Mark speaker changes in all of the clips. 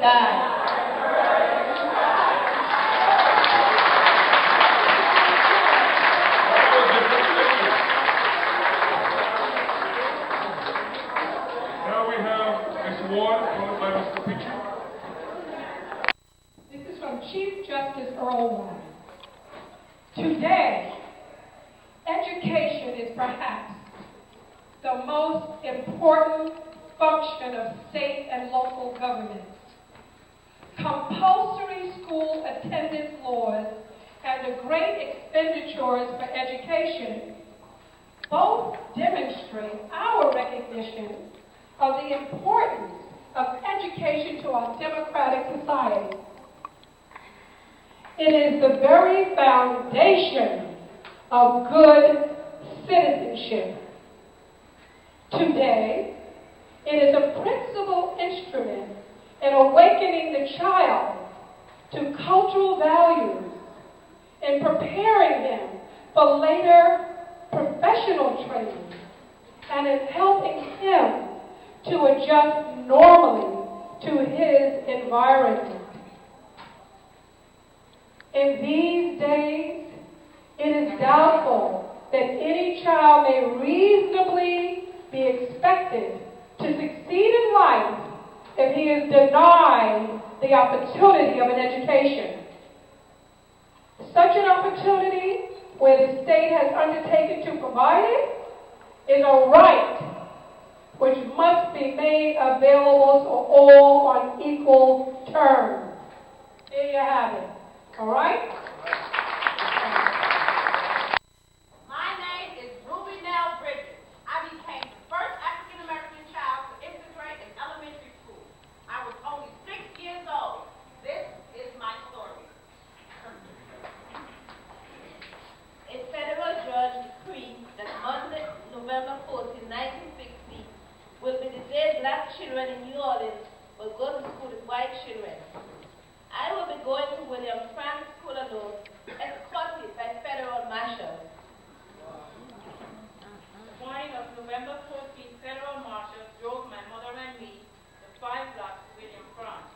Speaker 1: die.
Speaker 2: Now we have Ms. Ward, followed by Mr. Pichu.
Speaker 3: This is from Chief Justice Earl Warren. Today, education is perhaps the most important function of state and local governments. Compulsory school attendance laws and the great expenditures for education both demonstrate our recognition of the importance of education to our democratic society. It is the very foundation of good citizenship. Today, it is a principal instrument in awakening the child to cultural values and preparing them for later professional training and in helping him to adjust normally to his environment. In these days, it is doubtful that any child may reasonably be expected to succeed in life if he is denied the opportunity of an education. Such an opportunity, where the state has undertaken to provide it, is a right which must be made available to all on equal terms. There you have it. All right?
Speaker 4: My name is Ruby Nell Bridges. I became the first African-American child to integrate in elementary school. I was only 6 years old. This is my story. A federal judge decreed that Monday, November 14, 1960, will be the day black children in New Orleans will go to school with white children. I will be going to William Frank School alone, escorted by federal marshals. The morning of November 14th, federal marshals drove my mother and me the 5 blocks to William Frank.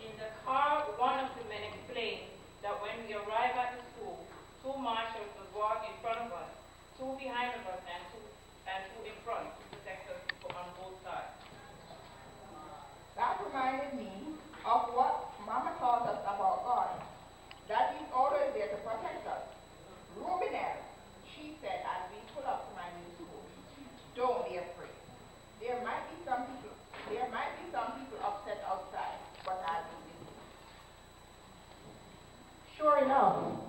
Speaker 4: In the car, one of the men explained that when we arrived at the school, 2 marshals would walk in front of us, 2 behind of us, and two in front to protect us from on both sides.
Speaker 5: That reminded me of what Mama taught us about God, that He's always there to protect us. Rubinell, she said as we pull up to my new school, don't be afraid. There might be some people upset outside, but I'll be with you.
Speaker 6: Sure enough,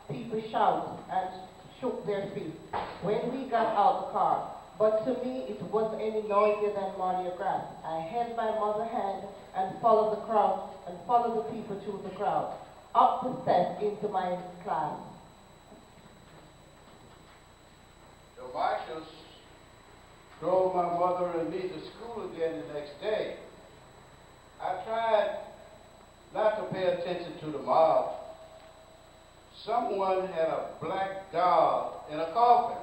Speaker 6: people shouted and shook their feet when we got out the car. But to me, it wasn't any noisier than Mardi Gras. I held my mother's hand and followed the crowd and followed the people through the crowd, up the steps into my class.
Speaker 7: The marshals drove my mother and me to school again the next day. I tried not to pay attention to the mob. Someone had a black doll in a coffin.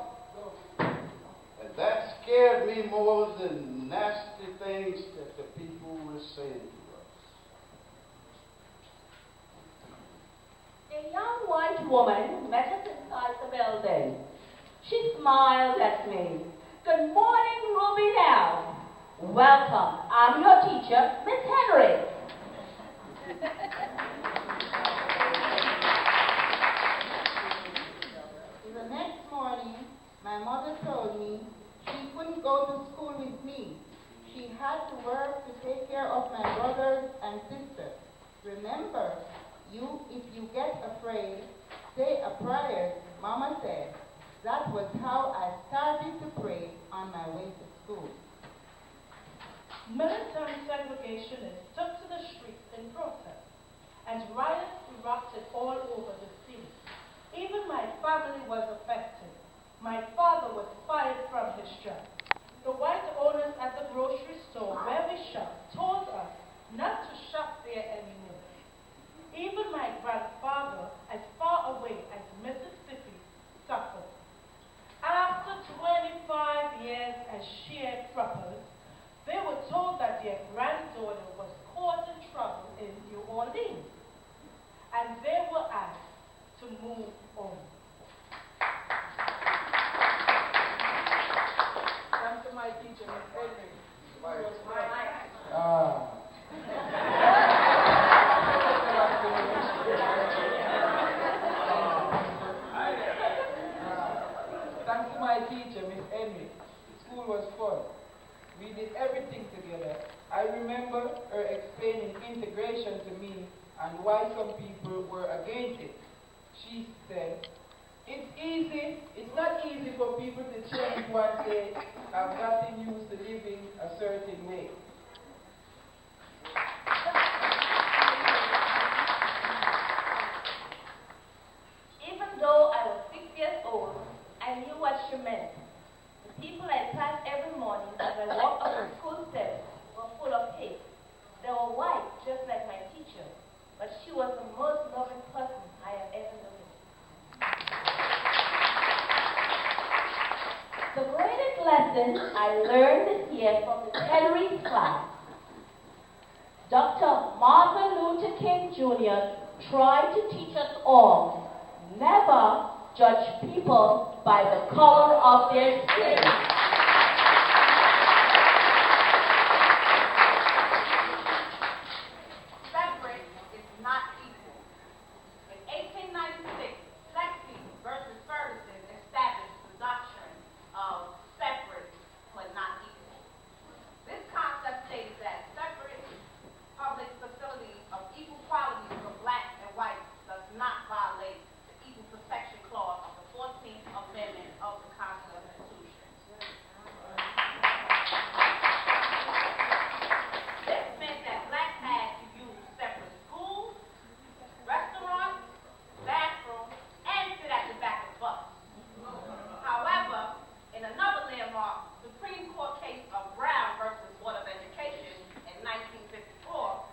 Speaker 7: And that scared me more than nasty things that the people were saying to us.
Speaker 1: A young white woman met us inside the building. She smiled at me. Good morning, Ruby Nell. Welcome. I'm your teacher, Miss Henry.
Speaker 6: The next morning, my mother told me she couldn't go to school with me. She had to work to take care of my brothers and sisters. Remember, if you get afraid, say a prayer, Mama said. That was how I started to pray on my way to school.
Speaker 8: Militant segregationists took to the streets in protest, and riots erupted all over the city. Even my family was affected. My father was fired from his job. The white owners at the grocery store where we shop told us not to shop there anymore. Even my grandfather, as far away as Mississippi, suffered. After 25 years as sharecroppers, they were told that their granddaughter was caught in trouble in
Speaker 9: segregation to me and why some people were against it. She said, it's not easy for people to change once they have gotten used to living a certain way.
Speaker 1: Even though I was 6 years old, I knew what she meant. The people I passed every morning as I walked up the school steps were full of hate. They were white, just like my teacher, but she was the most loving person I have ever known. The greatest lesson I learned this year from the Tenerife class. Dr. Martin Luther King Jr. tried to teach us all, never judge people by the color of their skin.
Speaker 5: Separate is not equal. In 1896, Lexi versus Ferguson established the doctrine of separate but not equal. This concept states that separate public facilities of equal quality for black and white does not violate the Equal Protection Clause of the 14th Amendment of the Constitution. This meant that blacks had to use separate schools, restaurants, bathrooms, and sit at the back of the bus. However, in another landmark Supreme Court case of Brown versus Board of Education in 1954,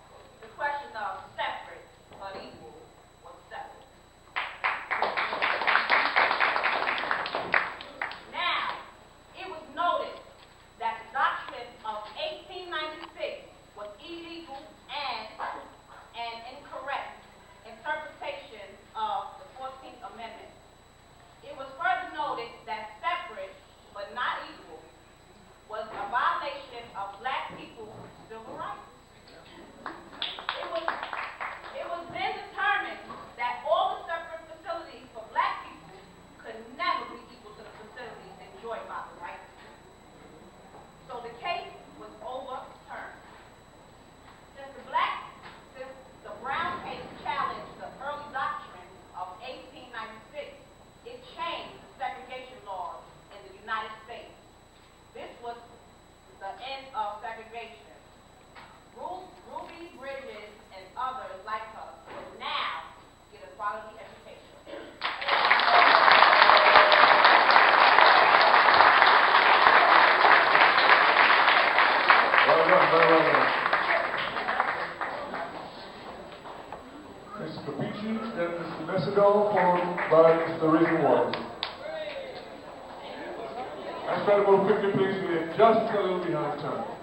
Speaker 5: the question of separate but equal was settled. Now, it was noted that the doctrine of 1896 was illegal and an incorrect interpretation of the 14th Amendment. It was further noted that separate but not equal was a violation of black people's civil rights. It was then determined that all the separate facilities for black people could never be equal to the facilities enjoyed by the white people. So the case was overturned. Since the Brown case challenged the early doctrine of 1896, it changed the segregation laws in the United States. This was the end of segregation. Ruby Bridges and others like her will now get a quality education.
Speaker 2: Well done, very well done. Mr. Capici and Mr. Mesidol, followed by Mr. Reason Waters. Let's try to move quickly, please. We're just a little behind time.